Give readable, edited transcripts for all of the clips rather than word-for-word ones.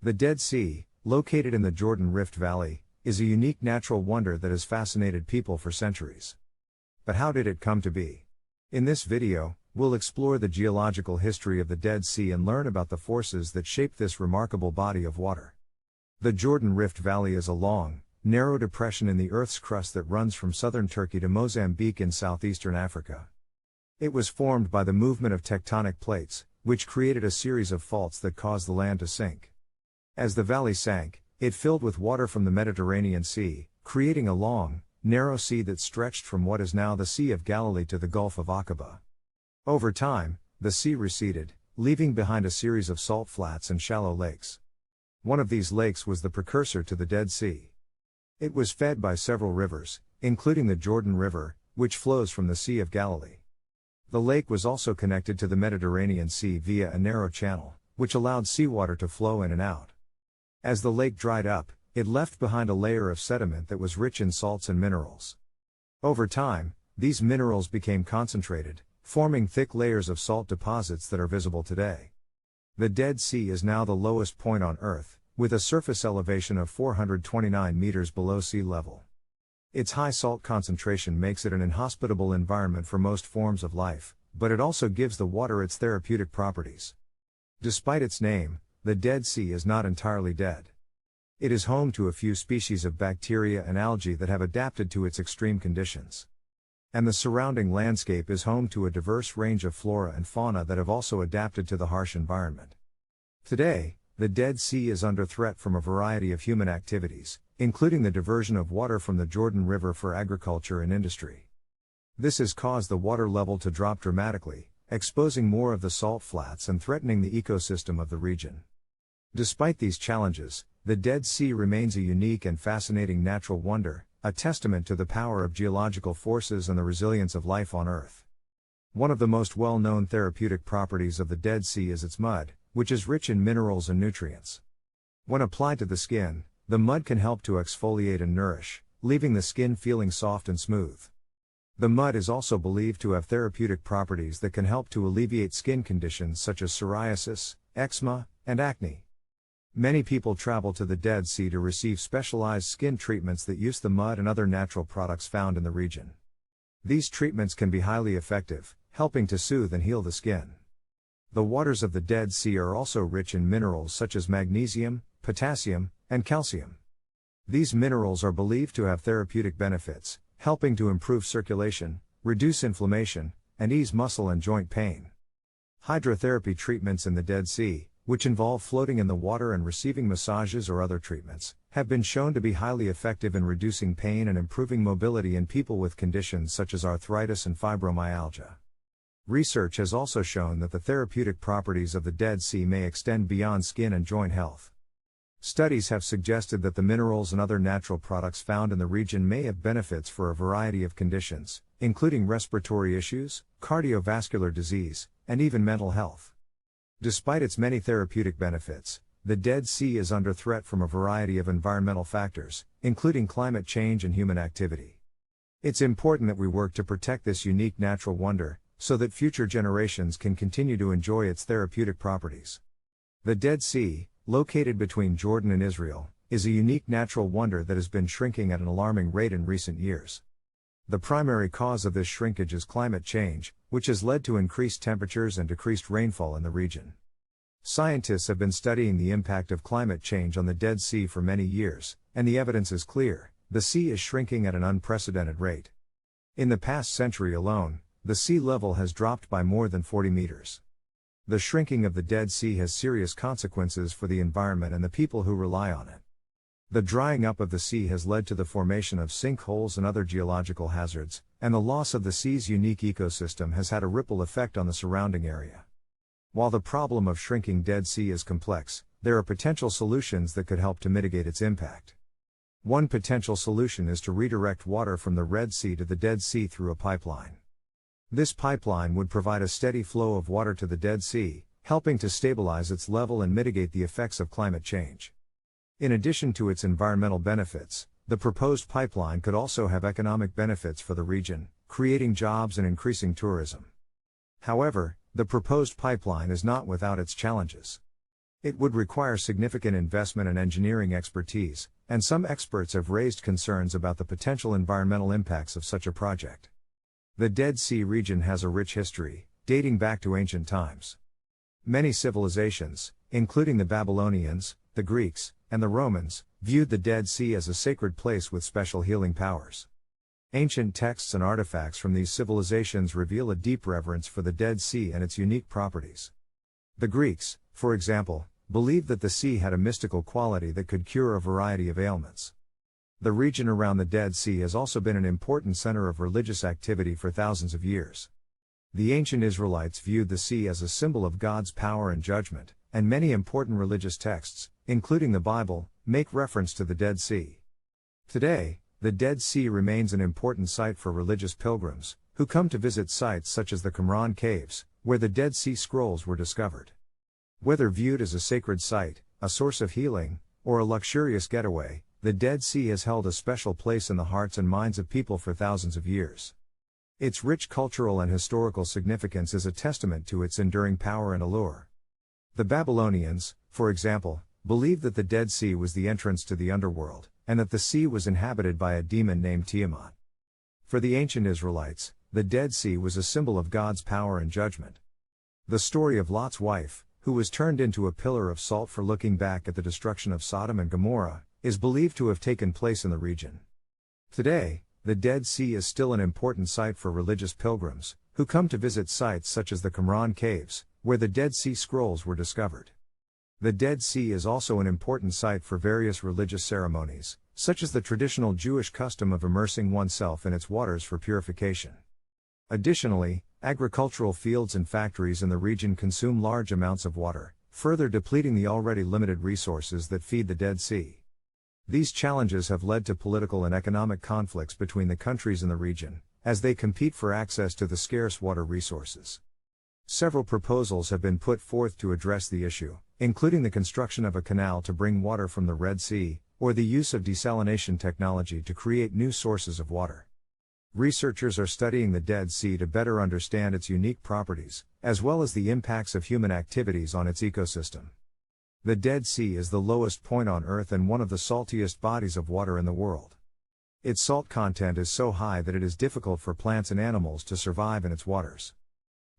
The Dead Sea, located in the Jordan Rift Valley, is a unique natural wonder that has fascinated people for centuries. But how did it come to be? In this video, we'll explore the geological history of the Dead Sea and learn about the forces that shaped this remarkable body of water. The Jordan Rift Valley is a long, narrow depression in the Earth's crust that runs from southern Turkey to Mozambique in southeastern Africa. It was formed by the movement of tectonic plates, which created a series of faults that caused the land to sink. As the valley sank, it filled with water from the Mediterranean Sea, creating a long, narrow sea that stretched from what is now the Sea of Galilee to the Gulf of Aqaba. Over time, the sea receded, leaving behind a series of salt flats and shallow lakes. One of these lakes was the precursor to the Dead Sea. It was fed by several rivers, including the Jordan River, which flows from the Sea of Galilee. The lake was also connected to the Mediterranean Sea via a narrow channel, which allowed seawater to flow in and out. As the lake dried up, it left behind a layer of sediment that was rich in salts and minerals. Over time, these minerals became concentrated, forming thick layers of salt deposits that are visible today. The Dead Sea is now the lowest point on Earth, with a surface elevation of 429 meters below sea level. Its high salt concentration makes it an inhospitable environment for most forms of life, but it also gives the water its therapeutic properties. Despite its name, the Dead Sea is not entirely dead. It is home to a few species of bacteria and algae that have adapted to its extreme conditions. And the surrounding landscape is home to a diverse range of flora and fauna that have also adapted to the harsh environment. Today, the Dead Sea is under threat from a variety of human activities, including the diversion of water from the Jordan River for agriculture and industry. This has caused the water level to drop dramatically, exposing more of the salt flats and threatening the ecosystem of the region. Despite these challenges, the Dead Sea remains a unique and fascinating natural wonder, a testament to the power of geological forces and the resilience of life on Earth. One of the most well-known therapeutic properties of the Dead Sea is its mud, which is rich in minerals and nutrients. When applied to the skin, the mud can help to exfoliate and nourish, leaving the skin feeling soft and smooth. The mud is also believed to have therapeutic properties that can help to alleviate skin conditions such as psoriasis, eczema, and acne. Many people travel to the Dead Sea to receive specialized skin treatments that use the mud and other natural products found in the region. These treatments can be highly effective, helping to soothe and heal the skin. The waters of the Dead Sea are also rich in minerals such as magnesium, potassium, and calcium. These minerals are believed to have therapeutic benefits, helping to improve circulation, reduce inflammation, and ease muscle and joint pain. Hydrotherapy treatments in the Dead Sea, which involve floating in the water and receiving massages or other treatments, have been shown to be highly effective in reducing pain and improving mobility in people with conditions such as arthritis and fibromyalgia. Research has also shown that the therapeutic properties of the Dead Sea may extend beyond skin and joint health. Studies have suggested that the minerals and other natural products found in the region may have benefits for a variety of conditions, including respiratory issues, cardiovascular disease, and even mental health. Despite its many therapeutic benefits, the Dead Sea is under threat from a variety of environmental factors, including climate change and human activity. It's important that we work to protect this unique natural wonder, so that future generations can continue to enjoy its therapeutic properties. The Dead Sea, located between Jordan and Israel, is a unique natural wonder that has been shrinking at an alarming rate in recent years. The primary cause of this shrinkage is climate change, which has led to increased temperatures and decreased rainfall in the region. Scientists have been studying the impact of climate change on the Dead Sea for many years, and the evidence is clear: the sea is shrinking at an unprecedented rate. In the past century alone, the sea level has dropped by more than 40 meters. The shrinking of the Dead Sea has serious consequences for the environment and the people who rely on it. The drying up of the sea has led to the formation of sinkholes and other geological hazards, and the loss of the sea's unique ecosystem has had a ripple effect on the surrounding area. While the problem of shrinking Dead Sea is complex, there are potential solutions that could help to mitigate its impact. One potential solution is to redirect water from the Red Sea to the Dead Sea through a pipeline. This pipeline would provide a steady flow of water to the Dead Sea, helping to stabilize its level and mitigate the effects of climate change. In addition to its environmental benefits, the proposed pipeline could also have economic benefits for the region, creating jobs and increasing tourism. However, the proposed pipeline is not without its challenges. It would require significant investment and engineering expertise, and some experts have raised concerns about the potential environmental impacts of such a project. The Dead Sea region has a rich history, dating back to ancient times. Many civilizations, including the Babylonians, the Greeks, and the Romans, viewed the Dead Sea as a sacred place with special healing powers. Ancient texts and artifacts from these civilizations reveal a deep reverence for the Dead Sea and its unique properties. The Greeks, for example, believed that the sea had a mystical quality that could cure a variety of ailments. The region around the Dead Sea has also been an important center of religious activity for thousands of years. The ancient Israelites viewed the sea as a symbol of God's power and judgment, and many important religious texts, including the Bible, make reference to the Dead Sea. Today, the Dead Sea remains an important site for religious pilgrims, who come to visit sites such as the Qumran caves, where the Dead Sea Scrolls were discovered. Whether viewed as a sacred site, a source of healing, or a luxurious getaway, the Dead Sea has held a special place in the hearts and minds of people for thousands of years. Its rich cultural and historical significance is a testament to its enduring power and allure. The Babylonians, for example, believed that the Dead Sea was the entrance to the underworld, and that the sea was inhabited by a demon named Tiamat. For the ancient Israelites, the Dead Sea was a symbol of God's power and judgment. The story of Lot's wife, who was turned into a pillar of salt for looking back at the destruction of Sodom and Gomorrah, is believed to have taken place in the region. Today, the Dead Sea is still an important site for religious pilgrims, who come to visit sites such as the Qumran caves, where the Dead Sea Scrolls were discovered. The Dead Sea is also an important site for various religious ceremonies, such as the traditional Jewish custom of immersing oneself in its waters for purification. Additionally, agricultural fields and factories in the region consume large amounts of water, further depleting the already limited resources that feed the Dead Sea. These challenges have led to political and economic conflicts between the countries in the region, as they compete for access to the scarce water resources. Several proposals have been put forth to address the issue, including the construction of a canal to bring water from the Red Sea, or the use of desalination technology to create new sources of water. Researchers are studying the Dead Sea to better understand its unique properties, as well as the impacts of human activities on its ecosystem. The Dead Sea is the lowest point on Earth and one of the saltiest bodies of water in the world. Its salt content is so high that it is difficult for plants and animals to survive in its waters.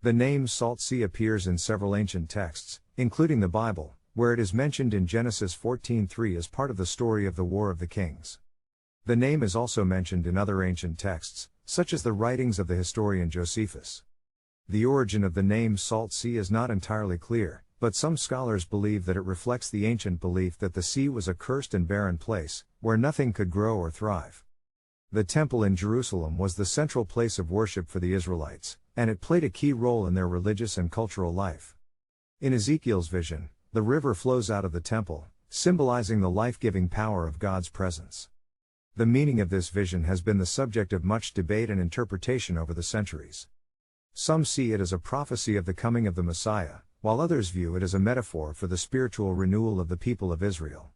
The name Salt Sea appears in several ancient texts, including the Bible, where it is mentioned in Genesis 14:3 as part of the story of the War of the Kings. The name is also mentioned in other ancient texts, such as the writings of the historian Josephus. The origin of the name Salt Sea is not entirely clear, but some scholars believe that it reflects the ancient belief that the sea was a cursed and barren place, where nothing could grow or thrive. The temple in Jerusalem was the central place of worship for the Israelites, and it played a key role in their religious and cultural life. In Ezekiel's vision, the river flows out of the temple, symbolizing the life-giving power of God's presence. The meaning of this vision has been the subject of much debate and interpretation over the centuries. Some see it as a prophecy of the coming of the Messiah, while others view it as a metaphor for the spiritual renewal of the people of Israel.